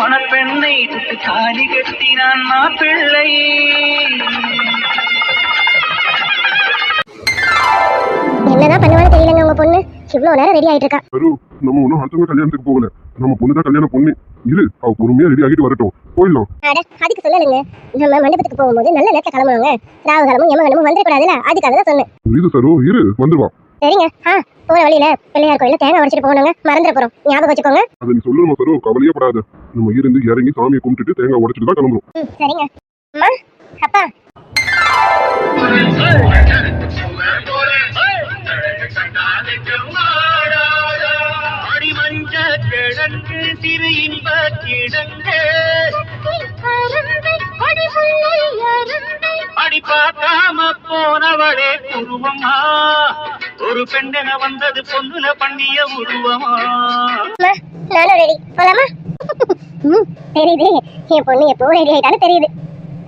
மணப்பெண்ணை தொட்டு தாலி கட்டினான் மாப்பிள்ளை. என்னதான் பண்ணுவான்னு தெரியலங்க உங்க பொண்ணு. இவ்வளவு நேரம் ரெடி ஆயிட்டு இருக்கா. நம்ம ஒன்னும் அடுத்தவங்க கல்யாணத்துக்கு போகல, நம்ம பொண்ணுதான் கல்யாண பொண்ணு. இரு, அவ பொறுமையா ரெடி ஆகிட்டு வரட்டும், போயிடலாம். அதுக்கு சொல்லலுங்க, நம்ம மண்டபத்துக்கு போகும்போது நல்ல நேரத்தை கிளம்புவாங்க. ராவுகாலமும் யமகலமும் வந்துடக்கூடாதுல, அதுக்காக தான் சொன்னேன். புரியுது சரோ, இரு வந்துருவா. சரிங்க. போற வழியில பிள்ளையார் கோயில தேங்காய் உடைச்சிட்டு போகணுங்க, மறந்துட போறோம், ஞாபகம் வச்சுக்கோங்க. அதை நீ சொல்லுமா சரோ, கவலையே படாத. நம்ம இருந்து இறங்கி சாமியை கும்பிட்டுட்டு தேங்காய் உடைச்சிட்டு தான் கிளம்புறோம். சரிங்க. அம்மா, அப்பா, அடி பார்க்காம போனவளே உருவமா, ஒரு பெண்ணென வந்தது பொண்ணுல பண்ணிய உருவமா. நானும் ரெடி, போலாமா? தெரியுது, என் பொண்ணு எப்போ ரெடி ஆயிட்டாலும் தெரியுது.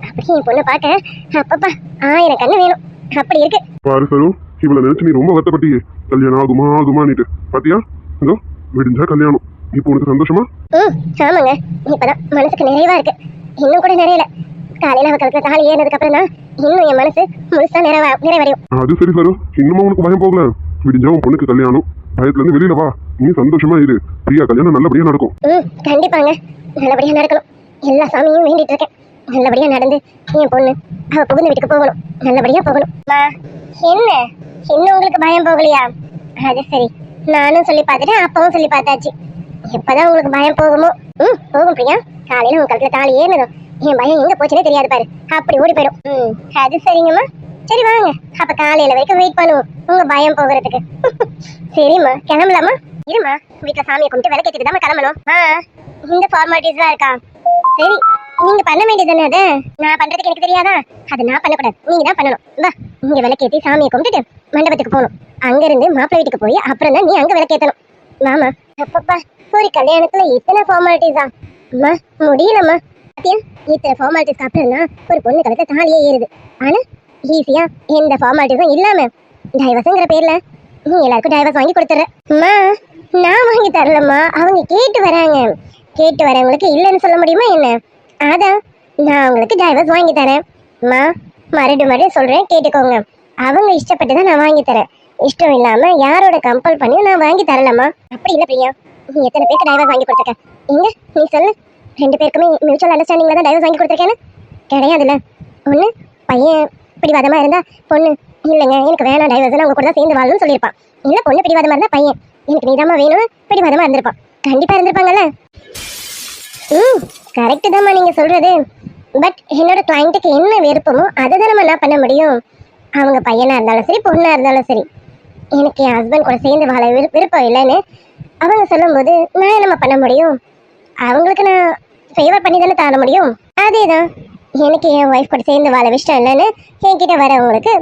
அப்படி என் பொண்ணு பார்க்க அப்பப்பா 1000 கண்ணு வேணும், அப்படி இருக்கு. பாரு சரோ, இவளை நினைச்சு நீ ரொம்ப வருத்தப்பட்டியே. கல்யாணம் ஆகுமா ஆகுமான்னுட்டு. பாத்தியா, இதோ விடிஞ்சா கல்யாணம். இப்போ உனக்கு சந்தோஷமா? ஆமாங்க, இப்பதான் மனசுக்கு நிறைவா இருக்கு. இன்னும் கூட நிறையல. காலையில அவ கழுத்துல தாலி ஏறினதுக்கு அப்புறம் தான் இன்னும் என் மனசு முழுசா நிறைவடையும். அது சரி சரோ, இன்னுமா உனக்கு பயம் போகல? விடிஞ்சா உன் பொண்ணுக்கு கல்யாணம், பயத்துல இருந்து வெளியில வா. நீ சந்தோஷமா இரு, பிரியா கல்யாணம் நல்லபடியா நடக்கும். கண்டிப்பாங்க, நல்லபடியா நடக்கணும். எல்லா சாமியும் வேண்டிட்டு இருக்கேன். நல்லபடியா நடந்து என் பொண்ணு அவ புகுந்த வீட்டுக்கு போகணும், நல்லபடியா போகணும். என்ன இன்னும் உங்களுக்கு பயம் போகலையா? அது சரி, நானும் சொல்லி பார்த்துட்டேன், அப்பாவும் சொல்லி பார்த்தாச்சு. எப்பதான் உங்களுக்கு பயம் போகுமோ? போகும் பிரியா. காலையில உங்க கழுத்துல தாலி ஏறினதும் என் பயம் எங்க போச்சுன்னே தெரியாது பாரு, அப்படி ஓடி போயிடும். அது சரிங்கம்மா, சரி வாங்க, அப்ப காலையில வரைக்கும் வெயிட் பண்ணுவோம் உங்க பயம் போகிறதுக்கு. சரிம்மா, கிளம்பலாமா? இருமா, வீட்டுல சாமியை கும்பிட்டு விளக்கேற்றிட்டு தான் கிளம்பணும். இந்த ஃபார்மாலிட்டிஸ் எல்லாம் இருக்கா? சரி, நீங்க பண்ண வேண்டியது தானே. அதை நான் பண்றதுக்கு எனக்கு தெரியாதா? அதை நான் பண்ணக்கூடாது, நீங்க தான் பண்ணணும். வா, இங்க விளக்கேற்றி சாமியை கும்பிட்டுட்டு மண்டபத்துக்கு போகணும். அங்க இருந்து மாப்பிள்ளை வீட்டுக்கு போய் அப்புறம் தான் நீ அங்க விளக்கேற்றணும். வாமா. அப்பப்பா, ஒரு கல்யாணத்துல இத்தனை ஃபார்மாலிட்டிஸா? அம்மா முடியலம்மா. இத்தனை ஃபார்மாலிட்டிஸ்க்கு அப்புறம் தான் ஒரு பொண்ணு கழுத்த தாலியே ஏறுது. ஆனா ஈஸியா எந்த ஃபார்மாலிட்டிஸும் இல்லாம டைவர்ஸ்ங்கிற பேர்ல நீ எல்லாருக்கும் டைவர்ஸ் வாங்கி கொடுத்துற. அம்மா, நான் வாங்கி தரலம்மா, அவங்க கேட்டு வராங்க. கேட்டு வரவங்களுக்கு இல்லைன்னு சொல்ல முடியுமா என்ன? அதான் நான் அவங்களுக்கு டைவர்ஸ் வாங்கி தரேன். அம்மா, மறுபடியும் சொல்றேன், கேட்டுக்கோங்க. அவங்க இஷ்டப்பட்டு தான் நான் வாங்கி தரேன். இஷ்டம் இல்லாம யாரோட கம்பல் பண்ணியும் நான் வாங்கி தரலம்மா. அப்படி இல்லை பிரியா, நீ எத்தனை பேருக்கு டைவர்ஸ் வாங்கி கொடுத்துருக்க? இங்க நீ சொல்லு, 2 பேருக்குமே மியூச்சுவல் அண்டர்ஸ்டாண்டிங்ல தான் டைவர்ஸ் வாங்கி கொடுத்துருக்கேன்னு? கிடையாதுல்ல. ஒண்ணு பையன் பிடிவாதமா இருந்தா பொண்ணு இல்லைங்க எனக்கு வேணாம் டைவர்ஸ், அவங்க கூட தான் சேர்ந்து வாழணும்னு சொல்லியிருப்பான். இல்ல பொண்ணு பிடிவாதமா இருந்தா பையன் எனக்கு நீதாம்மா வேணும் பிடிவாதமா இருந்திருப்பான். கண்டிப்பா இருந்திருப்பாங்கல்ல. கரெக்டு தான்மா நீங்க சொல்றது. பட் என்னோட கிளைண்ட்டுக்கு என்ன விருப்பமோ அதை தானே நான் பண்ண முடியும். அவங்க பையனா இருந்தாலும் சரி பொண்ணா இருந்தாலும் சரி, எனக்கு என் ஹஸ்பண்ட் கூட சேர்ந்து வாழ விருப்பம் இல்லைன்னு அவங்க சொல்லும்போது நான் என்னம்மா பண்ண முடியும்? அவங்களுக்கு நான் ஃபேவர் பண்ணி தானே தர முடியும். அதே தான் எனக்கு என் ஒய்ஃப் கூட சேர்ந்து வாழ இஷ்டம் இல்லைன்னு என்கிட்ட வரவங்களுக்கு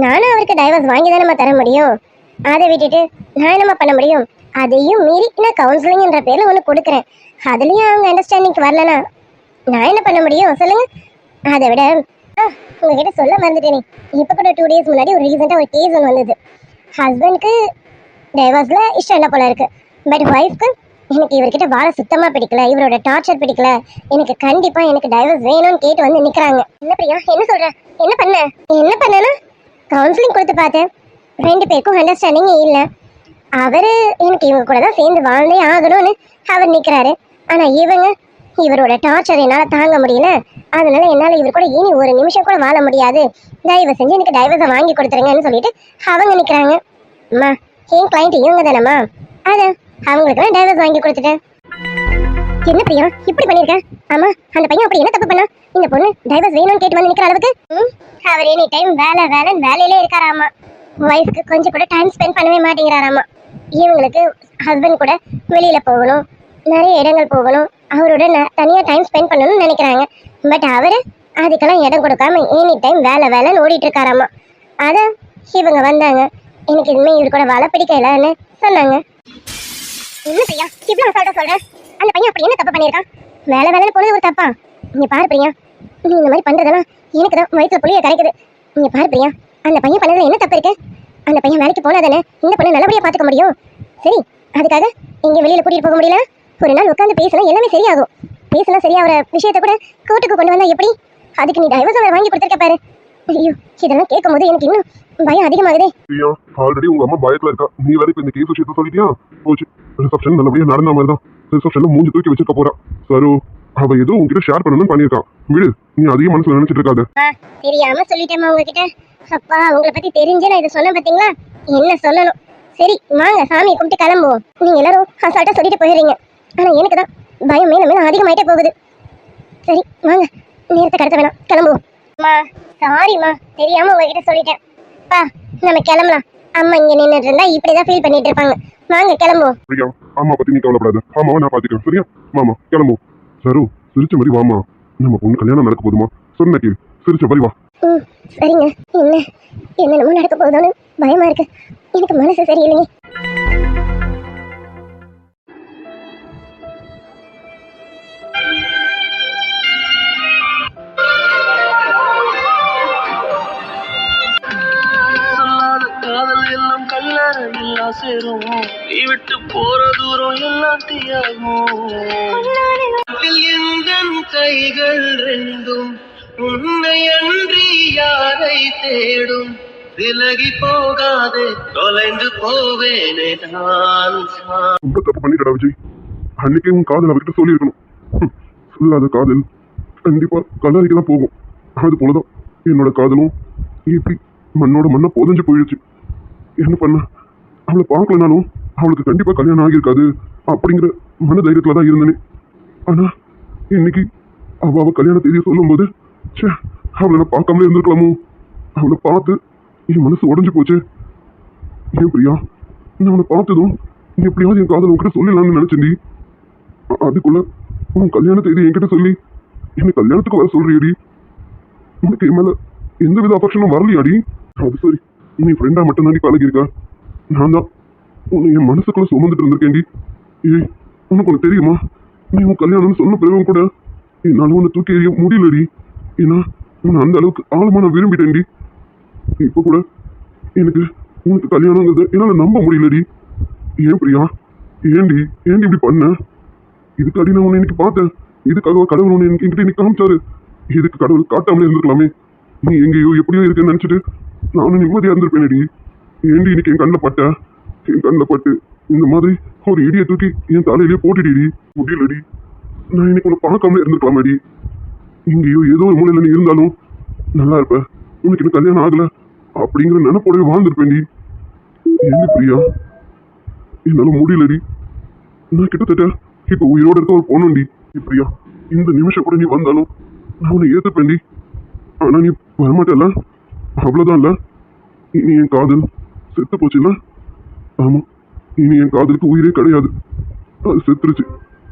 நானும் அவருக்கு டைவர்ஸ் வாங்கி தானேம்மா தர முடியும். அதை விட்டுட்டு நான் என்னம்மா பண்ண முடியும்? அதையும் மீறி நான் கவுன்சிலிங்ன்ற பேர்ல ஒன்று கொடுக்குறேன். அதுலேயும் அவங்க அண்டர்ஸ்டாண்டிங்க்கு வரலன்னா நான் என்ன பண்ண முடியும் சொல்லுங்க? அதை விட உங்ககிட்ட சொல்ல மறந்துட்டேனே, இப்போ கூட 2 days முன்னாடி ஒரு ரீசெண்டாக ஒரு கேஸ் ஒன்று வந்தது. ஹஸ்பண்ட்க்கு டைவர்ஸில் இஷ்டம் இல்லை போல இருக்கு. பட் ஒய்ஃப்க்கு எனக்கு இவர்கிட்ட வாழ சுத்தமாக பிடிக்கல, இவரோட டார்ச்சர் பிடிக்கல, எனக்கு கண்டிப்பாக எனக்கு டைவர்ஸ் வேணும்னு கேட்டு வந்து நிற்கிறாங்க. என்ன பிரியா, என்ன சொல்கிற? என்ன பண்ணேன்னா கவுன்சிலிங் கொடுத்து பார்த்தேன், 2 பேருக்கும் அண்டர்ஸ்டாண்டிங்கே இல்லை. அவர் எனக்கு இவங்க கூட தான் சேர்ந்து வாழ்ந்தே ஆகணும்னு அவர் நிற்கிறாரு. ஆனால் இவரோட டார்ச்சர் என்னால் தாங்க முடியல, அதனால என்னால் இவர் கூட இனி ஒரு நிமிஷம் கூட வாழ முடியாது, தயவு செஞ்சு எனக்கு டைவர்ஸை வாங்கி கொடுத்துருங்கன்னு சொல்லிட்டு அவங்க நிற்கிறாங்க. அம்மா, என் கிளைண்ட் இவங்க தானம்மா, அதான் அவங்களுக்குலாம் டைவர்ஸ் வாங்கி கொடுத்துட்டேன். என்ன பிரியா இப்படி பண்ணியிருக்கேன்? ஆமா, அந்த பையன் அப்படி என்ன தப்பு பண்ணா இந்த பொண்ணு டைவர்ஸ் வேணும்னு கேட்டு வந்து நிற்கிற அளவுக்கு? அவர் எனி டைம் வேலையிலே இருக்காராமா. ஒய்ஃப்க்கு கொஞ்சம் கூட டைம் ஸ்பெண்ட் பண்ணவே மாட்டேங்கிறாராமா. இவங்களுக்கு ஹஸ்பண்ட் கூட வெளியில போகணும், நிறைய இடங்கள் போகணும், அவரோட தனியாக டைம் ஸ்பெண்ட் பண்ணணும்னு நினைக்கிறாங்க. பட் அவர் அதுக்கெல்லாம் இடம் கொடுக்காம எனி டைம் வேலைன்னு ஓடிட்டு இருக்காராமா. அதான் இவங்க வந்தாங்க, எனக்கு இனிமே இவர் கூட வாழ பிடிக்கலன்னு சொன்னாங்க. என்ன பிரியா இவ்வளோ சொல்கிறேன்? அந்த பையன் அப்படி என்ன தப்பு பண்ணியிருக்கான்? வேலைன்னு போனது ஒரு தப்பா? இங்கே பாரு பிரியா, நீ இந்த மாதிரி பண்ணுறதெல்லாம் எனக்கு தான் வயிற்றுல புளியை கரைக்குது. இங்கே பாரு பிரியா, அந்த பையன் பண்ணதில் என்ன தப்பு இருக்கு? அந்த பையன் வேலைக்கு போனா தானே இந்த பொண்ணை நல்லபடியாக பார்த்துக்க முடியும். சரி, அதுக்காக இங்கே வெளியில் கூட்டிகிட்டு போக முடியல? ஒரு நாள் உட்காந்து பேசலாம், எல்லாமே சரியாகும். பேசலாம் சரியா ஒரு விஷயத்தை கூட கோர்ட்டுக்கு கொண்டு வந்தா எப்படி? அதுக்கு நீ டைவர்ஸ் வேற வாங்கி கொடுத்துருக்க பாரு. ஐயோ, இதெல்லாம் கேட்கும் போது எனக்கு இன்னும் பயம் அதிகமாகுதே. பிரியா, ஆல்ரெடி உங்க அம்மா பயத்துல இருக்கா. நீ வேற இப்ப இந்த கேஸ் விஷயத்த சொல்லிட்டியா? போச்சு. ரிசப்ஷன் நல்லபடியா நடந்த மாதிரி தான். ரிசப்ஷன்ல மூஞ்சி தூக்கி வச்சிருக்க போறா. சரு, அவ ஏதோ உங்ககிட்ட ஷேர் பண்ணணும்னு பண்ணியிருக்கான். விடு, நீ அதிக மனசுல நினைச்சிட்டு இருக்காத. தெரியாம சொல்லிட்டேமா உங்ககிட்ட. அப்பா, உங்களை பத்தி தெரிஞ்சே நான் இதை சொன்னேன் பாத்தீங்களா? என்ன சொல்லணும்? சரி வாங்க, சாமியை கும்பிட்டு கிளம்புவோம். நீங்க எல்லாரும் அசால்ட்டா சொல்லிட்டு போயிடுறீங்க. ஆனா எனக்கு தான் பயம் மேல மேல அதிகமாயிட்டே போகுது. சரி வாங்க, நேரத்தை கடத்த வேணாம், கிளம்புவோம். அம்மா சாரிம்மா, தெரியாம உங்ககிட்ட சொல்லிட்டேன். பா, நம்ம கிளம்பலாம். அம்மா இங்க நின்னுட்டு இருந்தா இப்படிதான் ஃபீல் பண்ணிட்டு இருப்பாங்க. வாங்க கிளம்புவோம். பிரியா, அம்மா பத்தி நீ கவலைப்படாத. அம்மாவை நான் பாத்துக்கிறேன். சரியா? மாமா கிளம்புவோம். சரு, சிரிச்ச மாதிரி வாமா. நம்ம பொண்ணு கல்யாணம் நடக்க போதுமா? சொன்ன கேள், சிரிச்ச மாதிரி வா. சரிங்க. என்னென்னமோ நடக்க போகுதோன்னு பயமா இருக்கு. எனக்கு மனசு சரியில்லைங்க. சொல்லாத காதல் எல்லாம் கல்லறையில் சேரும். நீ விட்டு போற தூரம் எல்லாம் தீயாகும். எந்தன் கைகள் ரெண்டும் உன்னை அன்றி யாரை தேடும். விலகி போகாதே, தொலைந்து போவேனே நான். ரொம்ப தப்பு பண்ணிட்டடா விஜய். அன்னைக்கே உன் காதல் அவர்கிட்ட சொல்லியிருக்கணும். சொல்லாத காதல் கண்டிப்பா கல்லறைக்கு தான் போகும். அது போலதான் என்னோட காதலும் இப்படி மண்ணோட மண்ணா புதஞ்சு போயிடுச்சு. என்ன பண்ண, அவளை பார்க்கலனாலும் அவளுக்கு கண்டிப்பா கல்யாணம் ஆகியிருக்காது அப்படிங்கிற மன தைரியத்துல தான் இருந்தேனே. ஆனா இன்னைக்கு அவ கல்யாண தேதியை சொல்லும் போது அவளை நான் பார்க்காமலே இருந்திருக்கலாமோ? அவளை பார்த்து என் மனசு உடஞ்சு போச்சு. ஏன் பிரியா, நான் அவனை பார்த்ததும் எப்படியாவது என் காதல் உன்கிட்ட சொல்லலாம்னு நினைச்சேன்டி. அதுக்குள்ள உன் கல்யாண தேதி என்கிட்ட சொல்லி என்ன கல்யாணத்துக்கு வர சொல்றியடி? உனக்கு என் மேல எந்த வித அஃபெக்ஷனும் வரலையாடி? அது சரி, நீ ஃப்ரெண்டா மட்டும் தாண்டி பழகிருக்கா. நான் தான் உன்னை என் மனசுக்குள்ள சுமந்துட்டு இருந்திருக்கேன்டி. ஏய், உனக்கு ஒன்று தெரியுமா? நீ உன் கல்யாணம்னு சொன்ன பிறகும் கூட என்னால உன்னை தூக்கி எறிய முடியலடி. ஏன்னா உன்னை அந்த அளவுக்கு ஆழமா நான் விரும்பிட்டேன்டி. இப்ப கூட எனக்கு உனக்கு கல்யாணங்கிறது என்னால நம்ப முடியலடி. ஏன் பிரியா, ஏண்டி இப்படி பண்ண? இதுக்காடி நான் உன்னை இன்னைக்கு பார்த்தேன். இதுக்காக கடவுள் உன்னை என்கிட்ட இன்னைக்கு காமிச்சாரு. இதுக்கு கடவுள் காட்டாமலே இருந்திருக்கலாமே. நீ எங்கேயோ எப்படியோ இருக்குன்னு நினைச்சிட்டு நானும் நிம்மதியா இருந்திருப்பேனடி. ஏண்டி இன்னைக்கு என் கண்ணில் பட்ட? என் கண்ணில் பட்டு இந்த மாதிரி ஒரு இடியை தூக்கி என் தலையிலேயே போட்டுடி. முடியலடி. நான் இன்னைக்கு உன்னை பார்க்காமலே இருந்திருக்கலாமேடி. இங்கேயோ ஏதோ ஒரு மூலையில நீ இருந்தாலும் நல்லா இருப்ப. உனக்கு இன்னும் கல்யாணம் ஆகல அப்படிங்கிற நினைப்போடவே வாழ்ந்துருப்பேன்டி. ஏண்டி பிரியா, என்னால முடியலடி. நான் கிட்டத்தட்ட இப்ப உயிரோட இருக்க ஒரு பொண்ணுண்டி. பிரியா, இந்த நிமிஷம் கூட நீ வந்தாலும் நான் உன்னை ஏத்துப்பேன்டி. ஆனா நீ வரமாட்டல, அவ்வளவுதான் இல்ல. இனி என் காதல் செத்து போச்சுல்ல? ஆமா, இனி என் காதலுக்கு உயிரே கிடையாது. அது செத்துருச்சு.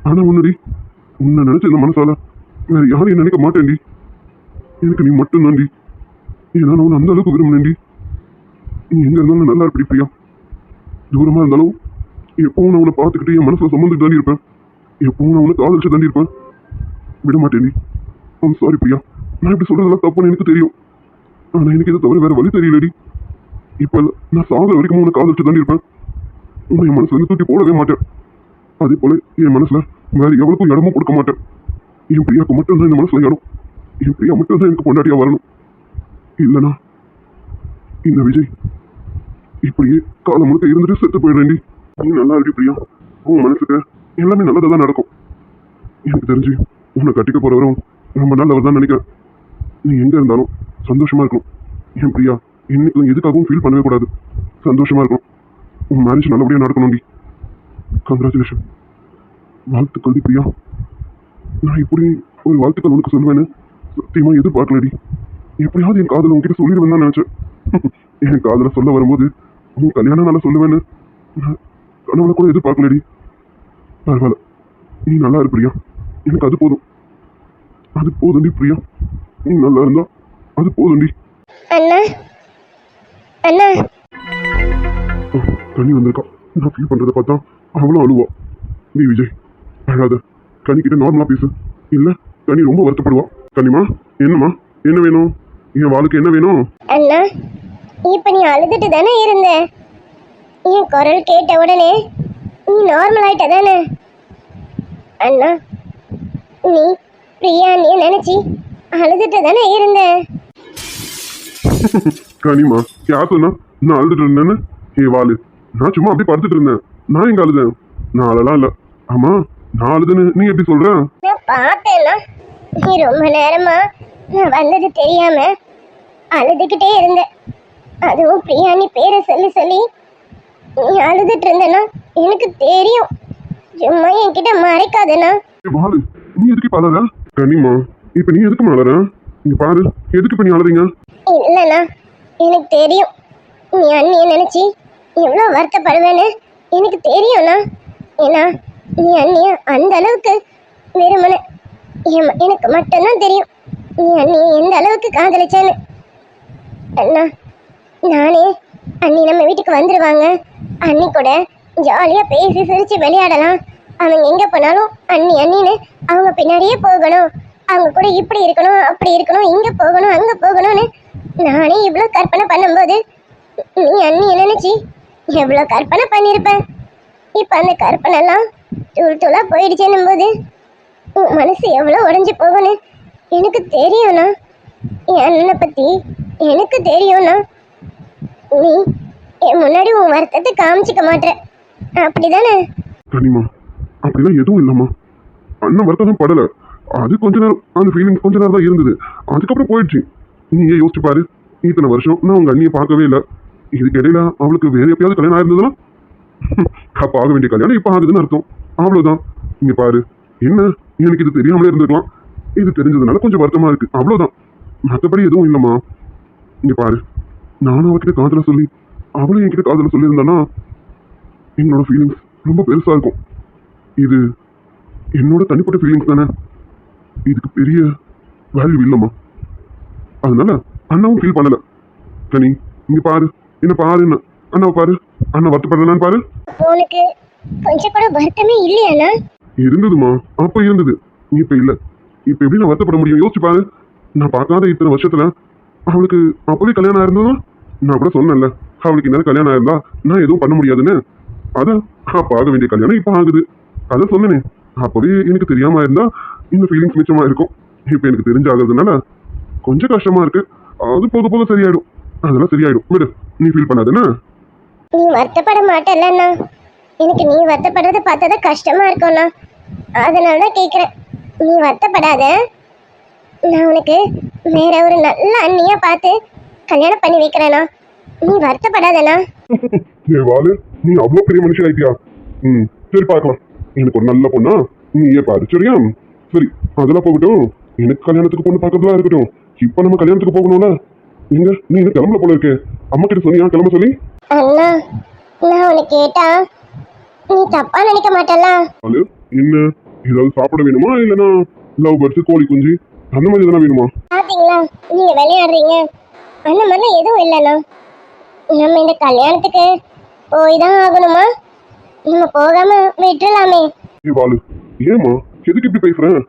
ஆனா உன்னடி, உன்னை நினைச்ச இந்த மனசால வேற யாரையும் நினைக்க மாட்டேன்டி. எனக்கு நீ மட்டும்தான்டி. ஏன்னா நான் உன்னை அந்த அளவுக்கு விரும்பினேன்டி. நீ எங்க இருந்தாலும் நல்லா இருப்படி பிரியா. தூரமா இருந்தாலும் எப்பவும் நான் உன்னை பார்த்துக்கிட்டு என் மனசுல சுமந்துட்டு தாண்டி இருப்பேன். எப்பவும் நான் உன்னை காதலிச்சு தாண்டி இருப்பேன். விட மாட்டேன்டி. I'm sorry Priya. நான் இப்படி சொல்றதெல்லாம் தப்புன்னு எனக்கு தெரியும். ஆனா எனக்கு இதை தவிர வேற வழி தெரியலடி. இப்ப நான் சாகிற வரைக்கும் உன்னை காதலிச்சு தாண்டி இருப்பேன். உன்னை என் மனசுல இருந்து தூக்கி போடவே மாட்டேன். அதே போல என் மனசுல வேற எவ்வளவுக்கும் இடமும் கொடுக்க மாட்டேன். என் பிரியாவுக்கு மட்டும்தான் இந்த மனசுல இடம். என் பிரியா மட்டும்தான் எனக்கு பொண்டாட்டியா வரணும். இல்லைனா இந்த விஜய் இப்படியே காலம் முழுக்க இருந்துட்டு செத்து போயிடுறேன்டி. நீ நல்லா இருக்கு பிரியா. உன் மனசுக்கு எல்லாமே நல்லதா தான் நடக்கும். எனக்கு தெரிஞ்சு உன்னை கட்டிக்க போறவரும் ரொம்ப நல்லவர் தான் நினைக்கிறேன். நீ எங்க இருந்தாலும் சந்தோஷமா இருக்கணும். என் பிரியா, இன்னைக்கும் எதுக்காகவும் ஃபீல் பண்ணவே கூடாது. சந்தோஷமா இருக்கணும். உன் மேரேஜ் நல்லபடியா நடக்கணும்டி. கங்க்ராச்சுலேஷன். வாழ்த்துக்கள் பிரியா. நான் இப்படி ஒரு வாழ்த்துக்கள் உனக்கு சொல்லுவேன்னு சத்தியமா எதிர்பார்க்கலடி. எப்படியாவது என் காதலை உங்ககிட்ட சொல்லிடுவேன் தான் நினைச்சேன். என் காதலை சொல்ல வரும்போது உன் கல்யாணம் நல்லா சொல்லுவேன்னு கனவுல கூட எதிர்பார்க்கலடி. பரவாயில்ல, நீ நல்லா இரு பிரியா. எனக்கு அது போதும். அது போதும்டி பிரியா. நீ நல்லா இருந்தா அது போதும்டி. அண்ணா அண்ணா, கனி வந்திருக்கா. நான் ஃபீல் பண்றதை பார்த்தா அவளும் அழுவா. நீ விஜய் அழாத. கனிக்கிட்ட நார்மலா பேசு. இல்ல கனி ரொம்ப வருத்தப்படுவா. கனிமா, என்னம்மா, என்ன வேணும்? என் வாளுக்கு என்ன வேணும்? அண்ணா, இப்ப நீ அழுதுட்டு தானே இருந்த. என் குரல் கேட்ட உடனே நீ நார்மல் ஆயிட்ட தானே? அண்ணா, நீ பிரியா நீ நினைச்சி அழுதுட்டு தானே இருந்த. கனிமா யார் சொன்னா நான் அழுதுட்டு இருந்தேன்னு? ஏ வாலு, நான் சும்மா அப்படியே படுத்துட்டு இருந்தேன். நான் எங்க அழுதேன்? நான் அழலாம் இல்ல. ஆமா, நான் அழுதுன்னு நீ எப்படி சொல்ற? நான் பார்த்தேன்னா நீ ரொம்ப நேரமா நான் வந்தது தெரியாம அழுதுகிட்டே இருந்த. அதுவும் பிரியா நீ பேரை சொல்லி சொல்லி நீ அழுதுட்டு இருந்தனா எனக்கு தெரியும். சும்மா என்கிட்ட மறைக்காதனா. ஏ வாலு, நீ எதுக்கு இப்ப அழற? கனிமா, இப்ப நீ எதுக்கு அழற? இங்க பாரு, எதுக்கு இப்ப நீ அழறீங்க? இல்லைண்ணா, எனக்கு தெரியும் நீ அண்ணியை நினைச்சி எவ்வளோ வருத்தப்படுவேன்னு எனக்கு தெரியும்ண்ணா. ஏன்னா நீ அண்ணிய அந்த அளவுக்கு வெறுமன எனக்கு மட்டும்தான் தெரியும் நீ அண்ணியை எந்த அளவுக்கு காதலிச்சேன்னு. அண்ணா, நானே அண்ணி நம்ம வீட்டுக்கு வந்துடுவாங்க, அண்ணி கூட ஜாலியாக பேசி சிரித்து விளையாடலாம், அவங்க எங்கே போனாலும் அண்ணி அண்ணின்னு அவங்க பின்னாடியே போகணும், அவங்க கூட இப்படி இருக்கணும் அப்படி இருக்கணும், இங்கே போகணும் அங்கே போகணும்னு நானே இவ்வளோ கற்பனை பண்ணும்போது நீ அண்ணியை நினச்சி எவ்வளோ கற்பனை பண்ணியிருப்பேன். இப்போ அந்த கற்பனைலாம் தூள் தூளாக போயிடுச்சேன்னும் போது உன் மனசு எவ்வளோ உடஞ்சி போகும்னு எனக்கு தெரியும்ண்ணா. என் அண்ணனை பற்றி எனக்கு தெரியும்ண்ணா. நீ என் முன்னாடி உன் வருத்தத்தை காமிச்சிக்க மாட்டேற, அப்படிதானே? கனிமா, அப்படிலாம் எதுவும் இல்லம்மா. அண்ணன் வருத்தம் தான் படல. அது கொஞ்ச நேரம், அந்த ஃபீலிங் கொஞ்ச நேரம் தான் இருந்தது, அதுக்கப்புறம் போயிடுச்சு. நீயே யோசிச்சு பாரு, இத்தனை வருஷம் நான் உங்க அண்ணியை பார்க்கவே இல்லை. இதுக்கு இடையில அவளுக்கு வேற எப்பயாவது கல்யாணம் ஆயிருந்ததுன்னா அப்ப ஆக வேண்டிய கல்யாணம் இப்ப ஆகுதுன்னு அர்த்தம். அவ்வளவுதான். இங்க பாரு, என்ன எனக்கு இது தெரியாமலே இருந்திருக்கலாம், இது தெரிஞ்சதுனால கொஞ்சம் வருத்தமா இருக்கு, அவ்வளவுதான். மற்றபடி எதுவும் இல்லம்மா. இங்க பாரு, நானும் அவகிட்ட காதல சொல்லி அவளும் என்கிட்ட காதல சொல்லியிருந்தானா என்னோட ஃபீலிங்ஸ் ரொம்ப பெருசா இருக்கும். இது என்னோட தனிப்பட்ட ஃபீலிங்ஸ் தானே, இதுக்கு பெரிய வேல்யூ இல்லம்மா. அதனால அண்ணாவும் ஃபீல் பண்ணல. கனி, இங்க பாரு, என்ன பாரு, என்ன அண்ணாவை பாரு, அண்ணா வருத்தப்படுறான்னு பாரு. உனக்கு கொஞ்சம் கூட வருத்தமே இல்லையாண்ணா? இருந்ததுமா, அப்ப இருந்தது, இப்ப இல்ல. இப்ப எப்படி நான் வருத்தப்பட முடியும்? யோசிச்சு பாரு, நான் பார்க்காத இத்தனை வருஷத்துல அவளுக்கு அப்பவே கல்யாணம் ஆயிருந்தா, நான் கூட சொன்னேன்ல அவளுக்கு என்ன கல்யாணம் ஆயிருந்தா நான் எதுவும் பண்ண முடியாதுன்னு. அதான் அப்ப ஆக வேண்டிய கல்யாணம் இப்ப ஆகுது. அதான் சொன்னேனே, அப்பவே எனக்கு தெரியாம இருந்தா இந்த ஃபீலிங்ஸ் மிச்சமா இருக்கும். இப்ப எனக்கு தெரிஞ்சாகிறதுனால கொஞ்சம் கஷ்டமா இருக்கு. அது போக போக சரியாயிடும், அதெல்லாம் சரியாயிடும், விடு, நீ ஃபீல் பண்ணாதுன்னா. நீ வருத்தப்பட மாட்டேல்லண்ணா, எனக்கு நீ வருத்தப்படுறத பார்த்தா கஷ்டமா இருக்கும்ண்ணா, அதனால தான் கேட்குறேன். நீ வருத்தப்படாத, நான் உனக்கு வேற ஒரு நல்ல அண்ணியா பார்த்து கல்யாணம் பண்ணி வைக்கிறேண்ணா, நீ வருத்தப்படாதண்ணா. ஏ வாலு, நீ அவ்வளோ பெரிய மனுஷன் ஆயிட்டியா? சரி பார்க்கலாம். எனக்கு ஒரு நல்ல பொண்ணா நீயே பாரு, சரியா? சரி, அதெல்லாம் போகட்டும். எனக்கு கல்யாணத்துக்கு பொண்ணு பார்க்கறதுலாம் இருக்கட்டும். இப்போ நம்ம கல்யாணத்துக்கு போகணும்ல. எங்க நீ என்ன கிளம்பல போல இருக்கு? அம்மா கிட்ட சொன்னியா கிளம்ப சொல்லி? அண்ணா, நான் உனக்கு கேட்டா நீ தப்பா நினைக்க மாட்டல? வாலு, என்ன ஏதாவது சாப்பிட வேணுமா, இல்லைன்னா லவ் பர்ட்ஸ், கோழி குஞ்சு அந்த மாதிரி எதனா வேணுமா? பாத்தீங்களா, நீங்க விளையாடுறீங்க, அந்த மாதிரிலாம் எதுவும் இல்லைண்ணா. நம்ம இந்த கல்யாணத்துக்கு போய் தான் ஆகணுமா? நம்ம போகாம விட்டுலாமே. ஏ வாலு, ஏமா எதுக்கு இப்படி பேசுறேன்?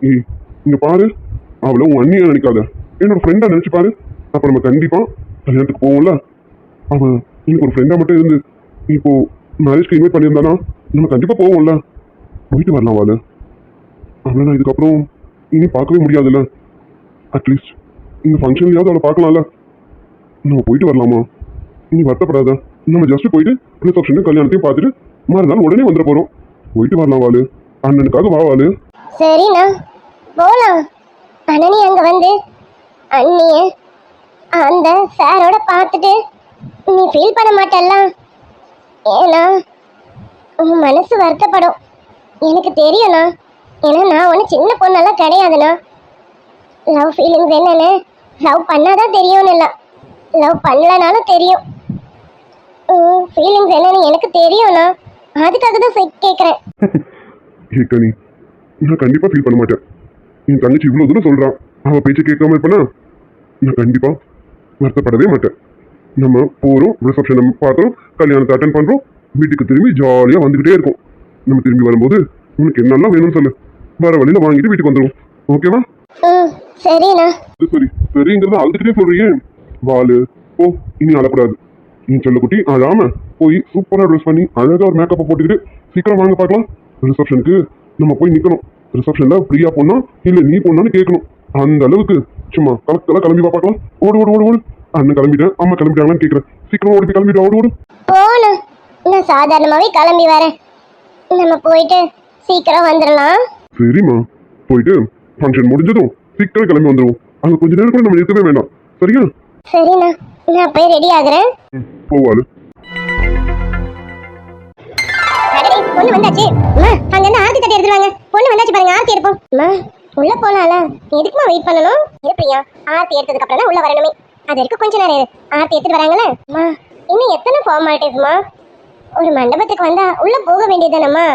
ஏய், இங்க பாரு, அவளை உன் அண்ணியா நினைக்காத, என்னோட ஃப்ரெண்டா நினைச்சு பாரு. அப்ப நம்ம கண்டிப்பா கல்யாணத்துக்கு போவோம்ல. அவன் எனக்கு ஒரு ஃப்ரெண்டா மட்டும் இருந்து இப்போ மேரேஜ்க்கு இன்வைட் பண்ணியிருந்தானா நம்ம கண்டிப்பா போவோம்ல. போயிட்டு வரலாம் வாலு. அவளை இதுக்கப்புறம் இனி பார்க்கவே முடியாதுல்ல. அட்லீஸ்ட் இந்த ஃபங்க்ஷன்லயாவது அவளை பார்க்கலாம்ல. நம்ம போயிட்டு வரலாமா? இனி வருத்தப்படாத, நம்ம ஜஸ்ட் போயிட்டு ரிசப்ஷனும் கல்யாணத்தையும் பார்த்துட்டு மறுநாள் உடனே வந்துட போறோம். போயிட்டு வரலாம் வாலு, அண்ணனுக்காக வா வாலு. சரிண்ணா, போலாம். அண்ணனி அங்க வந்து அண்ணிய அந்த சாரோட பார்த்துட்டு நீ ஃபீல் பண்ண மாட்டல்ல? ஏன்னா உன் மனசு வருத்தப்படும், எனக்கு தெரியும்ண்ணா. ஏன்னா நான் ஒன்றும் சின்ன பொண்ணெல்லாம் கிடையாதுண்ணா. லவ் ஃபீலிங்ஸ் என்னன்னு லவ் பண்ணாதான் தெரியும்னு இல்லை, லவ் பண்ணலனாலும் தெரியும். ஃபீலிங்ஸ் என்னன்னு எனக்கு தெரியும்ண்ணா, அதுக்காக தான் கேட்குறேன். ஏ கனி, நான் கண்டிப்பா ஃபீல் பண்ண மாட்டேன். என் தங்கச்சி இவ்வளவு தூரம் சொல்றான், அவ பேச்சு கேட்காம இருப்பேனா? நான் கண்டிப்பா வருத்தப்படவே மாட்டேன். நம்ம போறோம், ரிசப்ஷன் பார்த்தோம், கல்யாணத்தை அட்டன் பண்றோம், வீட்டுக்கு திரும்பி ஜாலியா வந்துகிட்டே இருக்கும். நம்ம திரும்பி வரும்போது உனக்கு என்னெல்லாம் வேணும்னு சொல்லு, வர வழியில வாங்கிட்டு வீட்டுக்கு வந்துடும். ஓகேவா? சரிண்ணா. சரி, சரிங்கிறத அழுதுகிட்டே சொல்றியே. வாலு, ஓ இனி அழக்கூடாது. நீ செல்லக்குட்டி அழாம போய் சூப்பரா ட்ரெஸ் பண்ணி அழகா ஒரு மேக்கப்பை போட்டுக்கிட்டு சீக்கிரம் வாங்க பார்க்கலாம். ரிசப்ஷனுக்கு நம்ம போய் நிக்கணும். ரிசப்ஷன்ல பிரியா பொண்ணா இல்ல நீ பொண்ணான்னு கேட்கணும். அந்த அளவுக்கு சும்மா கலக்கெல்லாம் கிளம்பி வா பார்க்கலாம். ஓடு ஓடு ஓடு ஓடு. அண்ணன் கிளம்பிட்டேன், அம்மா கிளம்பிட்டாங்கன்னு கேட்குறேன். சீக்கிரம் ஓடி போய் கிளம்பிட்டு ஓடு ஓடு. போகணும், நான் சாதாரணமாகவே கிளம்பி வரேன். நம்ம போயிட்டு சீக்கிரம் வந்துடலாம். சரிம்மா, போயிட்டு ஃபங்க்ஷன் முடிஞ்சதும் சீக்கிரம் கிளம்பி வந்துடுவோம். அங்க கொஞ்ச நேரம் கூட நம்ம இருக்கவே வேண்டாம். சரியா? சரிண்ணா, நான் போய் ரெடி ஆகுறேன். போவாளு. அடடே, பொண்ணு வந்தாச்சு. அம்மா, அங்க இருந்து ஆர்த்தி தட்டி எடுத்துருவாங்க. பொண்ணு வந்தாச்சு பாருங்க, ஆர்த்தி எடுப்போம். அம்மா, உள்ள போலாம்ல, எதுக்குமா வெயிட் பண்ணணும்? இருப்பியா, ஆர்த்தி எடுத்ததுக்கு அப்புறம் தான் உள்ள வரணுமே. அது வரைக்கும் கொஞ்ச நேரம் இரு. ஆர்த்தி எடுத்துட்டு வராங்களே. அம்மா, இன்னும் எத்தனை ஃபார்மாலிட்டிஸ்மா? ஒரு மண்டபத்துக்கு வந்தா உள்ள போக வேண்டியதுதானம்மா.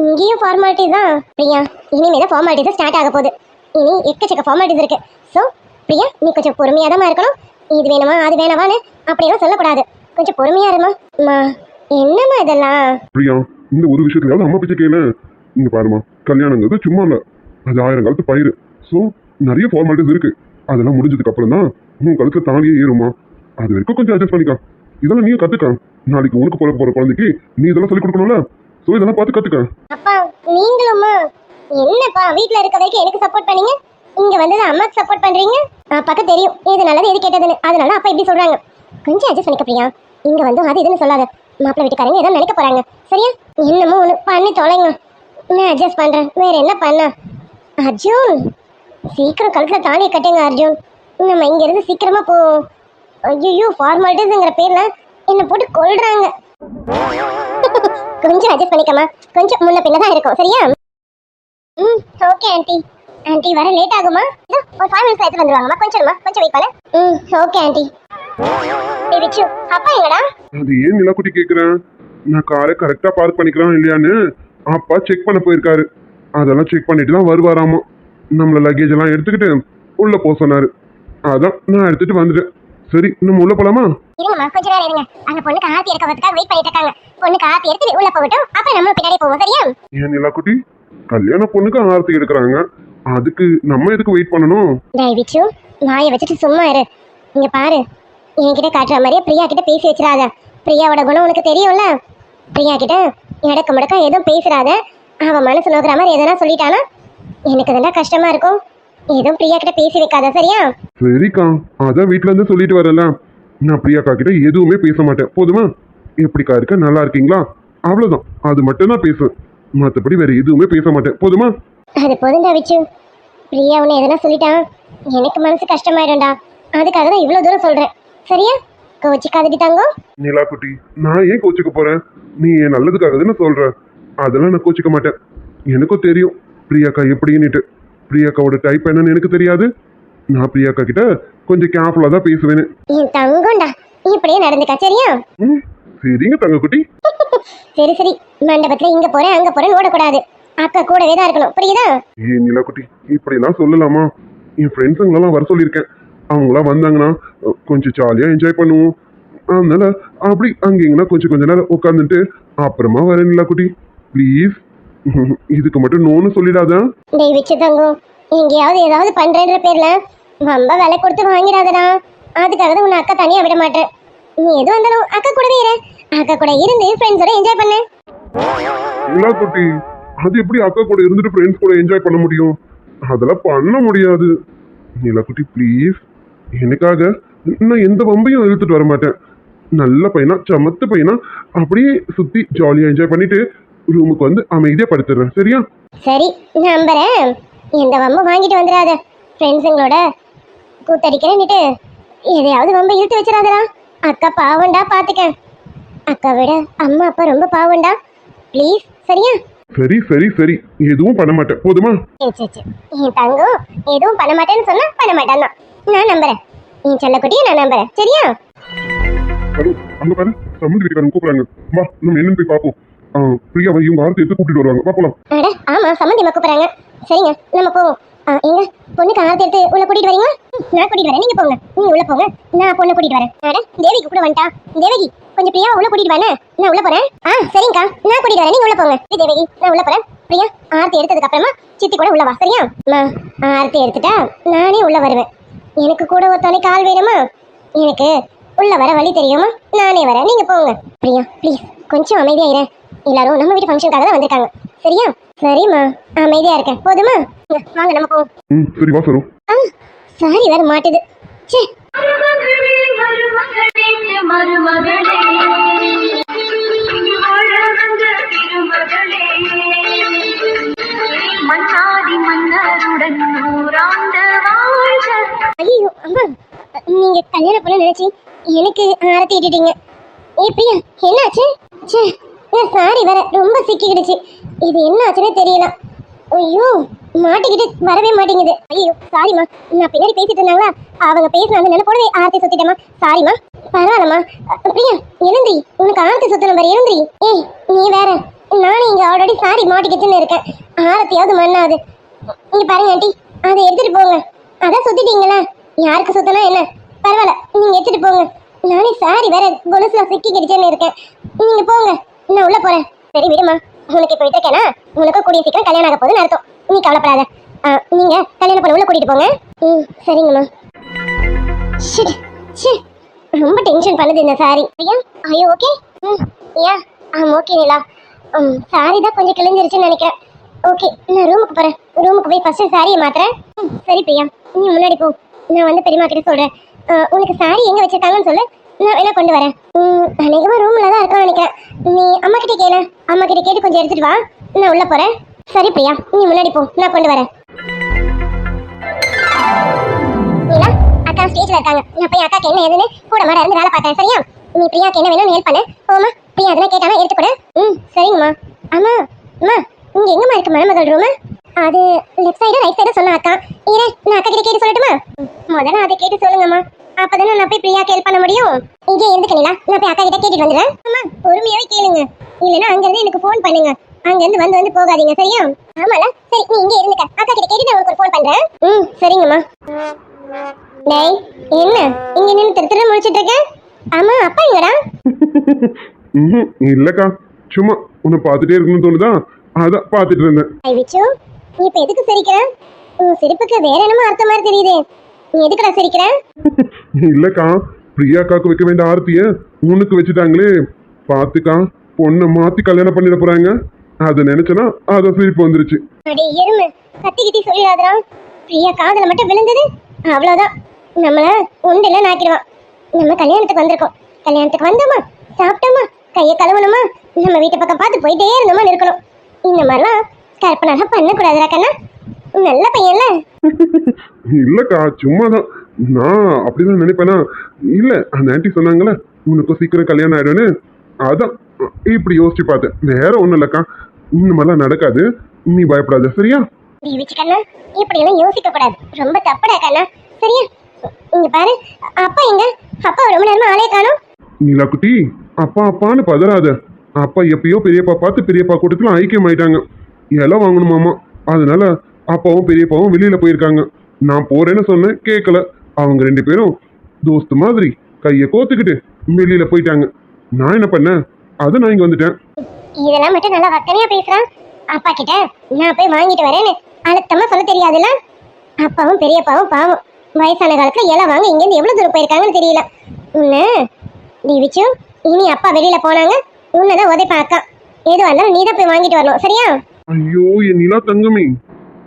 இங்கேயும் ஃபார்மாலிட்டிஸ் தான். பிரியா, இனிமே தான் ஃபார்மாலிட்டிஸ் ஸ்டார்ட் ஆக போகுது. இனி எக்கச்சக்க ஃபார்மாலிட்டிஸ் இருக்கு. ஸோ பிரியா, நீ கொஞ்சம் பொறுமையாக தான் இருக்கணும். இது வேணுமா அது வேணாமான்னு அப்படியெல்லாம் சொல்லக்கூடாது. கொஞ்சம் பொறுமையா இருமா. அம்மா, என்னம்மா இதெல்லாம்? பிரியா, இந்த ஒரு விஷயத்துலயாவது அம்மா பிச்சை கேளு. இங்க பாருமா, கல்யாணங்கிறது சும்மா இல்ல, அது 1000 காலத்து பயிர். ஸோ நிறைய ஃபார்மாலிட்டிஸ் இருக்கு. அதெல்லாம் முடிஞ்சதுக்கு அப்புறம் தான் உன் கழுத்துல தாலியே ஏறுமா. அது வரைக்கும் கொஞ்சம் அட்ஜஸ்ட் பண்ணிக்கா. இதெல்லாம் நீயும் கத்துக்க. நாளைக்கு உனக்கு போற குழந்தைக்கு நீ இதெல்லாம் சொல்லி கொடுக்கணும்ல. ஸோ இதெல்லாம் பார்த்து கத்துக்க. அப்பா, நீங்களும்மா என்னப்பா வீட்ல இருக்க வரைக்கும் எனக்கு சப்போர்ட் பண்ணீங்க, இங்க வந்து அம்மாக்கு சப்போர்ட் பண்றீங்க. அப்பாக்கு தெரியும் எது நல்லது எது கேட்டதுன்னு. அதனால அப்பா இப்படி சொல்றாங்க. கொஞ்சம் அட்ஜஸ்ட் பண்ணிக்க பிரியா. இங்க வந்து அது இதுன்னு சொல்லாத. மாப்பிள்ளை வீட்டுக்காரங்க ஏதோ நினைக்க போறாங்க. சரியா? என்னமோ ஒன்று பண்ணி தொலைங்க. நான் அட்ஜஸ்ட் பண்றேன். வேற என்ன பண்ண? அர்ஜுன், சீக்கிரம் கழுத்துல தாலியை கட்டுங்க அர்ஜுன். நம்ம இங்க இருந்து சீக்கிரமா போவோம். ஐயோ, ஃபார்மாலிட்டிஸ்ங்கிற பேர்ல என்ன போட்டு கொல்றாங்க. கொஞ்சம் அட்ஜஸ்ட் பண்ணிக்கமா. கொஞ்சம் முன்ன பின்ன தான் இருக்கும். சரியா? Okay aunty. ஆண்டி வர லேட் ஆகுமா? ஒரு 5 minutes எடுத்து வந்துருவாங்கம்மா. கொஞ்சம் வெயிட் பண்ணு. Okay aunty. விச்சு, அப்பா எங்கடா? அது ஏன் நிலாக்குட்டி கேக்குறேன்? நான் காரை கரெக்டா பார்க் பண்ணிக்கிறேன் இல்லையான்னு அப்பா செக் பண்ண போயிருக்காரு. அதெல்லாம் செக் பண்ணிட்டு தான் வருவாராமா. நம்மள லக்கேஜ் எல்லாம் எடுத்துக்கிட்டு உள்ள போக சொன்னாரு. அதான் நான் எடுத்துட்டு வந்துட்டேன். சரி, நம்ம உள்ள போலாமா? இருங்கம்மா, கொஞ்ச நேரம் இருங்க. அந்த பொண்ணுக்கு ஆர்த்தி எடுக்கிறதுக்காக வெயிட் பண்ணிட்டு இருக்காங்க. பொண்ணுக்கு ஆர்த்தி எடுத்து உள்ள போகட்டும், அப்புறம் நம்ம பின்னாடி போவோம். சரியா? ஏன் நிலாக்குட்டி, கல்யாண பொண்ணுக்கு ஆர்த்தி எடுக்கிறாங்க, அதுக்கு நம்ம எதுக்கு வெயிட் பண்ணணும்? டேய் விச்சு, வாயை வச்சுட்டு சும்மா இரு. இங்க பாரு, என்கிட்ட காட்டுற மாதிரியே பிரியா கிட்ட பேசி வச்சிடாத. பிரியாவோட குணம் உனக்கு தெரியும்ல. பிரியா கிட்ட இடக்க முடக்க எதுவும் பேசுறாத. அவ மனசு நோக்கிற மாதிரி எதனா சொல்லிட்டானா எனக்கு இதெல்லாம் கஷ்டமா இருக்கும். எதுவும் பிரியா கிட்ட பேசி வைக்காத. சரியா? சரிக்கா, அதான் வீட்டுல இருந்து சொல்லிட்டு வரல. நான் பிரியாக்கா கிட்ட எதுவுமே பேச மாட்டேன். போதுமா? எப்படிக்கா இருக்க, நல்லா இருக்கீங்களா, அவ்வளவுதான். அது மட்டும் தான் பேசுவேன். மற்றபடி வேற எதுவுமே பேச மாட்டேன். போதுமா? அது போதும்டா விச்சு. பிரியா உன்னை எதனா சொல்லிட்டான் எனக்கு மனசு கஷ்டமாயிடும்டா. அதுக்காக தான் இவ்வளவு தூரம் சொல்றேன். சரியா? கோச்சிக்காதடி தங்கம். நிலாக்குட்டி, நான் ஏன் கோச்சிக்க போறேன்? நீ என் நல்லதுக்காக தானே சொல்ற. அதெல்லாம் நான் கோச்சிக்க மாட்டேன். எனக்கும் தெரியும் பிரியாக்கா எப்படின்னுட்டு. பிரியாக்காவோட டைப் என்னன்னு எனக்கு தெரியாது. நான் பிரியாக்கா கிட்ட கொஞ்சம் கேர்ஃபுல்லா தான் பேசுவேன்னு. என் தங்கம்டா, இப்படியே நடந்துக்கா. சரியா? சரிங்க தங்கக்குட்டி. சரி சரி, மண்டபத்துல இங்க போறேன் அங்க போறேன்னு ஓடக்கூடாது. அக்கா கூடவே தான் இருக்கணும். புரியுதா? ஏன் நிலாக்குட்டி, இப்படிலாம் சொல்லலாமா? என் ஃப்ரெண்ட்ஸுங்களெல்லாம் வர சொல்லியிருக்கேன். அவங்களாம் வந்தாங்கன்னா கொஞ்சம் ஜாலியா என்ஜாய் பண்ணுவோம். அதனால அப்படி அங்கேங்கன்னா கொஞ்சம் நேரம் உட்காந்துட்டு அப்புறமா வரேன் நிலாக்குட்டி. ப்ளீஸ், இதுக்கு மட்டும் நோன்னு சொல்லிடாத. டேய் விச்சு தங்கம், எங்கேயாவது ஏதாவது பண்றேன்ற பேர்ல ரொம்ப விலை கொடுத்து வாங்கிடாதடா. அதுக்காக தான் உன்னை அக்கா தனியா விட மாட்டேன். நீ எது வந்தாலும் அக்கா கூடவே இரு. அக்கா கூட இருந்து ஃப்ரெண்ட்ஸோட என்ஜாய் பண்ணு. நிலாக்குட்டி, அது எப்படி அக்கா கூட இருந்துட்டு ஃப்ரெண்ட்ஸ் கூட என்ஜாய் பண்ண முடியும்? அதெல்லாம் பண்ண முடியாது. நிலாக்குட்டி ப்ளீஸ், எனக்காக நான் எந்த வம்பையும் இழுத்துட்டு வர மாட்டேன். நல்ல பையனா, சமத்து பையனா அப்படியே சுத்தி ஜாலியா என்ஜாய் பண்ணிட்டு ரூமுக்கு வந்து அமைதியா படுத்துடுறேன். சரியா? சரி, நம்புறேன். எந்த வம்பு வாங்கிட்டு வந்துடாத. ஃப்ரெண்ட்ஸுங்களோட கூத்தடிக்கிறேன்னுட்டு எதையாவது வம்பு இழுத்து வச்சிடாதடா. அக்கா பாவண்டா, பாத்துக்க. அக்கா விட அம்மா அப்பா ரொம்ப பாவண்டா. ப்ளீஸ். சரியா? சரி சரி சரி, எதுவும் பண்ண மாட்டேன். போதுமா? என் தங்கம் எதுவும் பண்ண மாட்டேன்னு சொன்னா பண்ண மாட்டான் தான். நான் நம்புறேன். என் செல்லக்குட்டியை நான் நம்புறேன். சரியா? அங்க பாரு, சம்மந்தி வீட்டுக்காரங்க கூப்பிடுறாங்க. வா, நம்ம என்னன்னு போய் பார்ப்போம். பிரியாவை இவங்க ஆர்த்தி எடுத்து கூட்டிட்டு வருவாங்க. வா போலாம். அட ஆமா, சம்மந்தி கூப்பிடுறாங்க. சரிங்க, நம்ம போவோம். எங்க பொண்ணுக்கு ஆர்த்தி எடுத்து உள்ள கூட்டிட்டு வரீங்களா? நான் கூட்டிட்டு வரேன், நீங்க போங்க. நீங்க உள்ள போங்க, நான் பொண்ணை கூட்டிட்டு வரேன். அட தேவிக்கு கூட வந்துட்டா. தேவகி, கொஞ்சம் பிரியா உள்ள கூட்டிட்டு வானே. நான் உள்ள போறேன். சரிங்கக்கா, நான் கூட்டிட்டு வரேன், நீங்க உள்ள போங்க. தேவகி, நான் உள்ள போறேன். பிரியா, ஆர்த்தி எடுத்ததுக்கு அப்புறமா சித்தி கூட உள்ள வா. சரியா? ஆர்த்தி எடுத்துட்டா நானே உள்ள வருவேன். எனக்கு கூட ஒரு துணைக்கு ஆள் வேணுமா? எனக்கு உள்ள வர வழி தெரியுமா? நானே வரேன், நீங்க போங்க. பிரியா ப்ளீஸ் கொஞ்சம் அமைதியா இரு. எல்லாரும் நம்ம வீட்டு ஃபங்க்ஷனுக்காக தான் வந்திருக்காங்க. சரியா? சரிம்மா, அமைதியா இருக்கேன் போதுமா? வாங்க நம்ம போவோம். சரி வா சரோ. சாரி வேற மாட்டுது. ச்சே. ஐயோ அம்மா, நீங்க கல்யாணம் பண்ண நினைச்சு எனக்கு ஆரத்தி இட்டுட்டீங்க. பிரியா என்னாச்சு? ச்சே, சாரி வேற ரொம்ப சிக்கிக்கிடுச்சு. இது என்ன ஆச்சுன்னே தெரியல. ஐயோ மாட்டிக்கிட்டு வரவே மாட்டேங்குது. ஐயோ சாரிம்மா, நான் பின்னாடி பேசிட்டு இருந்தாங்களா, அவங்க பேசினாங்க நினைப்போடவே ஆரத்தி சுத்திட்டேம்மா. சாரிம்மா. பரவாயில்லம்மா. பிரியா எழுந்திரி, உனக்கு ஆரத்தி சுத்தணும் பாரு, எழுந்திரி. ஏய் நீ வேற, நானும் இங்க ஆல்ரெடி சாரி மாட்டிக்கிட்டுன்னு இருக்கேன். ஆரத்தியாவது மண்ணாது. இங்க பாருங்க ஆண்டி, அதை எடுத்துட்டு போங்க. அதான் சுத்திட்டீங்களா, யாருக்கு சுத்தனா என்ன, பரவாயில்ல நீங்க எடுத்துட்டு போங்க. நானே சாரி வேற கொலுசுல சிக்கிக்கிடுச்சேன்னு இருக்கேன். நீங்க போங்க, நான் உள்ள போறேன். சரி விடுமா, உனக்கு இப்போ இருக்கேனா, உனக்கு கூடிய சீக்கிரம் கல்யாணம் ஆக போகுதுன்னு அர்த்தம். நீ கவலைப்படாத. நீங்க கல்யாணம் பண்ண உள்ள கூட்டிட்டு போங்க. சரிங்கம்மா. ரொம்ப டென்ஷன் பண்ணுது இந்த சாரி. ஐயா ஐயோ ஓகே. யா ஓகே நிலா. சாரி தான் கொஞ்சம் கிழிஞ்சிருச்சுன்னு நினைக்கிறேன். ஓகே நான் ரூமுக்கு போறேன். ரூமுக்கு போய் ஃபர்ஸ்ட் சாரியை மாத்துறேன். சரி பிரியா, நீ முன்னாடி போ. நான் வந்து பெரியம்மா கிட்ட சொல்றேன். உனக்கு சாரி எங்க வச்சிருக்காங்கன்னு சொல்லு, நான் வேணா கொண்டு வரேன். அநேகமா ரூம்ல தான் இருக்கான்னு நினைக்கிறேன். நீ அம்மா கிட்ட கேளு, அம்மா கிட்ட கேட்டு கொஞ்சம் எடுத்துட்டு வா, நான் உள்ள போறேன். சரி பிரியா, நீ முன்னாடி போ, நான் கொண்டு வரேன். நீலா அக்கா ஸ்டேஜ்ல இருக்காங்க. நான் போய் அக்காக்கு என்ன ஏதுன்னு கூட மாட இருந்து வேலை பார்த்தேன். சரியா? நீ பிரியாக்கு என்ன வேணும்னு ஹெல்ப் பண்ணு. போமா, பிரியா அதெல்லாம் கேட்டாலும் எடுத்துக்கூட. சரிங்கம்மா. அம்மா அம்மா, இங்க எங்கம்மா இருக்கு மணமகள் ரூமு? அது லெஃப்ட் சைடு ரைட் சைடு சொன்ன அக்கா. இரு, நான் அக்கா கிட்ட கேட்டு சொல்லட்டுமா? முதல்ல அதை கேட்டு சொல்லுங்கம்மா, அப்பதானே நான் போய் பிரியாக்கு ஹெல்ப் பண்ண முடியும். இங்கே இருந்துக்கீங்களா, நான் போய் அக்கா கிட்ட கேட்டுட்டு வந்துடுறேன். அம்மா பொறுமையாவே கேளுங்க, இல்லைன்னா அங்கிருந்து எனக்கு ஃபோன் பண்ணுங்க. அங்கிருந்து வந்து போகாதீங்க. சரியா? ஆமால. சரி நீ இங்கே இருந்துக்க, அக்கா கிட்ட கேட்டு உங்களுக்கு ஒரு ஃபோன் பண்றேன். சரிங்கம்மா. டேய் என்ன இங்க நின்று திரு முடிச்சிட்டு இருக்க? ஆமா அப்பா எங்கடா? இல்லக்கா, சும்மா உன்னை பார்த்துட்டே இருக்கணும்னு தோணுதா, அதான் பார்த்துட்டு இருந்தேன். ஐ விச்சு, நீ இப்ப எதுக்கு சிரிக்கிற? சிரிப்புக்கு வேற என்னமோ அர்த்தம் மாதிரி தெரியுது. நீ எதுக்குடா சிரிக்கிற? இல்லக்கா, பிரியாக்காக்கு வைக்க வேண்டிய ஆரத்திய உனக்கு வச்சுட்டாங்களே, பாத்துக்கா பொண்ணை மாத்தி கல்யாணம் பண்ணிட போறாங்க. அதை நினைச்சனா அத சிரிப்பு வந்துருச்சு. அடே எருமை, கத்தி சொல்லிடாதடா. பிரியா காதல மட்டும் விழுந்தது அவ்வளவுதான், நம்மள ஒன்றில நாக்கிடுவான். நம்ம கல்யாணத்துக்கு வந்திருக்கோம், கல்யாணத்துக்கு வந்தோமா, சாப்பிட்டோமா, கையை கழுவணுமா, நம்ம வீட்டு பக்கம் பார்த்து போயிட்டே இருந்தோமா இருக்கணும். இந்த மாதிரிலாம் கற்பனை பண்ணக்கூடாதுடா கண்ணா, நல்ல பையன்ல. இல்லக்கா சும்மாதான், நான் அப்படிதான் நினைப்பேனா. இல்ல அந்த ஆன்ட்டி சொன்னாங்களே உனக்கு சீக்கிரம் கல்யாணம் ஆயிடும்னு, அதான் இப்படி யோசிச்சு பார்த்தேன், வேற ஒண்ணும் இல்லக்கா. இந்த மாதிரிலாம் நடக்காது, நீ பயப்படாத. சரியா? கண்ணா இப்படி எல்லாம் யோசிக்க கூடாது, ரொம்ப தப்புடா கண்ணா. சரியா? இங்க பாரு, அப்பா எங்க? அப்பா ரொம்ப நேரமா ஆளே காணோம். நீலா குட்டி, அப்பா அப்பான்னு பதறாத. அப்பா எப்பயோ பெரியப்பா பார்த்து பெரியப்பா கூட்டத்துல ஐக்கியம் ஆயிட்டாங்க. எல்லாம் வாங்கணுமாமா, அதனால அப்பாவும் பெரியப்பாவும் வெளியில போயிருக்காங்க. நான் போறேன்னு சொன்னேன், கேட்கல. அவங்க 2 பேரும் தோஸ்து மாதிரி கையை கோத்துக்கிட்டு வெளியில போயிட்டாங்க. நான் என்ன பண்ணேன், அதை நான் இங்க வந்துட்டேன். இதெல்லாம் மட்டும் நல்லா வக்கனையா பேசுறான். அப்பா கிட்ட நான் போய் வாங்கிட்டு வரேன்னு அழுத்தமா சொல்ல தெரியாதுல்ல. அப்பாவும் பெரியப்பாவும் பாவம் வயசான காலத்துல எல்லாம் வாங்க இங்க இருந்து எவ்வளவு தூரம் போயிருக்காங்கன்னு தெரியல. நீ விச்சு, இனி அப்பா வெளியில போனாங்க உன்னதான் உதைப்பா அக்கா. எதுவா இருந்தாலும் நீதான் போய் வாங்கிட்டு வரணும். சரியா? ஐயோ என் நிலா தங்கமே,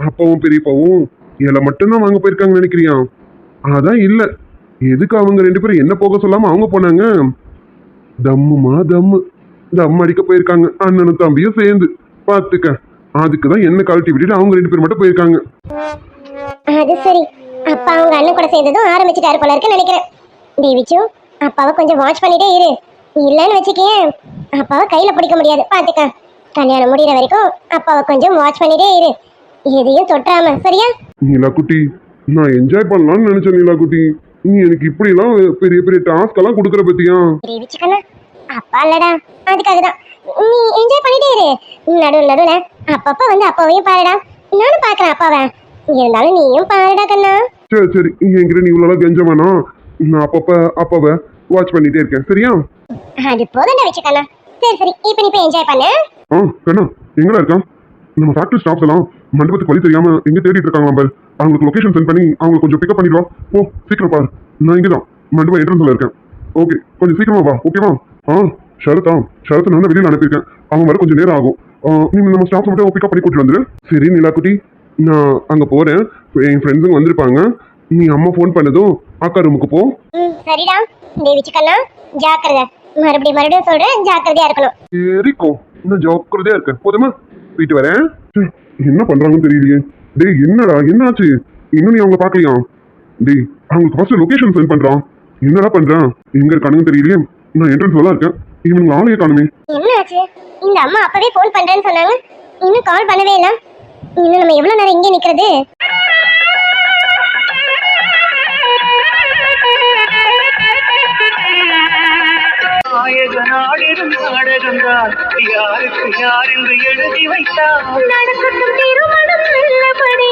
அப்பாவும் பெரியப்பாவும் இலை மட்டும்தான் வாங்க போயிருக்காங்கன்னு நினைக்கிறியா? அதான் இல்ல, எதுக்கு அவங்க 2 பேரும் என்ன போக சொல்லாம அவங்க போனாங்க? தம்முமா தம்மு, தம் அடிக்க போயிருக்காங்க, அண்ணனும் தம்பியும் சேர்ந்து. பாத்துக்க, அதுக்குதான் என்ன கழட்டி விட்டுட்டு அவங்க 2 பேர் மட்டும் போயிருக்காங்க. அது சரி, அப்பா அவங்க அண்ணன் கூட சேர்ந்ததும் ஆரம்பிச்சுட்டாரு போல இருக்குன்னு நினைக்கிறேன். தேவிச்சு, அப்பாவை கொஞ்சம் வாட்ச் பண்ணிட்டே இரு, இல்லன்னு வச்சுக்கேன் அப்பாவை கையில பிடிக்க முடியாது. பாத்துக்க, கல்யாணம் முடிகிற வரைக்கும் அப்பாவை கொஞ்சம் வாட்ச் பண்ணிட்டே இரு, எதையும் தொட்டாம. சரியா? நீலா குட்டி, நான் என்ஜாய் பண்ணலாம்னு நினைச்சேன். நீலா குட்டி, நீ எனக்கு இப்படி எல்லாம் பெரிய பெரிய டாஸ்க் எல்லாம் கொடுக்கற பத்தியா? தேவிச்சுக்கண்ணா அப்பா இல்லடா, அதுக்காகதான் நீ என்ஜாய் பண்ணிட்டே இரு. நடுவுல அப்பப்ப வந்து அப்பாவையும் பாருடா, நானும் பாக்குறேன் அப்பாவை, இருந்தாலும் நீயும் பாருடா கண்ணா. சரி சரி, என்கிட்ட நீ இவ்வளவு கெஞ்ச வேணாம், நான் அப்பப்ப அப்பாவை வாட்ச் பண்ணிட்டே இருக்கேன். சரியா? அது போதும்டா வச்சுக்கண்ணா. சரி இப்ப நீ போய் என்ஜாய் பண்ணு. கண்ணா எங்கடா இருக்கான்? நம்ம ஃபேக்டரி ஸ்டாஃப்ஸ் எல்லாம் மண்டபத்துக்கு வழி தெரியாம எங்க தேடிட்டு இருக்காங்க. பாரு, அவங்களுக்கு லொகேஷன் சென்ட் பண்ணி அவங்க கொஞ்சம் பிக்கப் பண்ணிடுவா. ஓ சீக்கிரம் பாரு, நான் இங்கதான் மண்டபம் என்ட்ரன்ஸ்ல இருக்கேன். ஓகே கொஞ்சம் சீக்கிரமா வா. ஓகேவா? ஷரத்தா, ஷரத்தை நான் வெளியில அனுப்பியிருக்கேன், அவன் வர கொஞ்சம் நேரம் ஆகும். நீ நம்ம ஸ்டாஃப் மட்டும் பிக்கப் பண்ணி கூட்டிட்டு வந்துரு. சரி நிலாக்குட்டி, நான் அங்கே போகிறேன். என் ஃப்ரெண்ட்ஸுங்க வந்திருப்பாங்க. நீ அம்மா ஃபோன் பண்ணதும் அக்கா ரூமுக்கு போ. சரிடா. தேவிச்சுக்கண்ணா ஜாக்கிரதை. மறுபடியும் சொல்றேன், ஜாக்கிரதையா இருக்கணும். சரிக்கோ, இன்னும் ஜாக்கிரதையா இருக்கேன். போதுமா? போயிட்டு வரேன். என்ன பண்றாங்கன்னு தெரியலையே. டேய் என்னடா என்னாச்சு? இன்னும் நீ அவங்க பார்க்கலையா? டேய் அவங்களுக்கு ஃபர்ஸ்ட் லொகேஷன் சென்ட் பண்றான். என்னடா பண்றான்? எங்க இருக்கானுன்னு தெரியலையே. நான் என்ட்ரன்ஸ்ல தான் இருக்கேன். இவனுங்க ஆளையே காணுமே. என்ன ஆச்சு? இந்த அம்மா அப்பவே ஃபோன் பண்றேன்னு சொன்னாங்க, இன்னும் கால் பண்ணவே இல்ல. இன்னும் நம்ம எவ்வளவு நேரம் இங்கே நிக்கிறது? நாயகனாடிடும் நாடகம்தான் யாருக்கு யார் என்று எழுதி வைத்தார். நடக்கட்டும் திருமணம் நல்லபடி.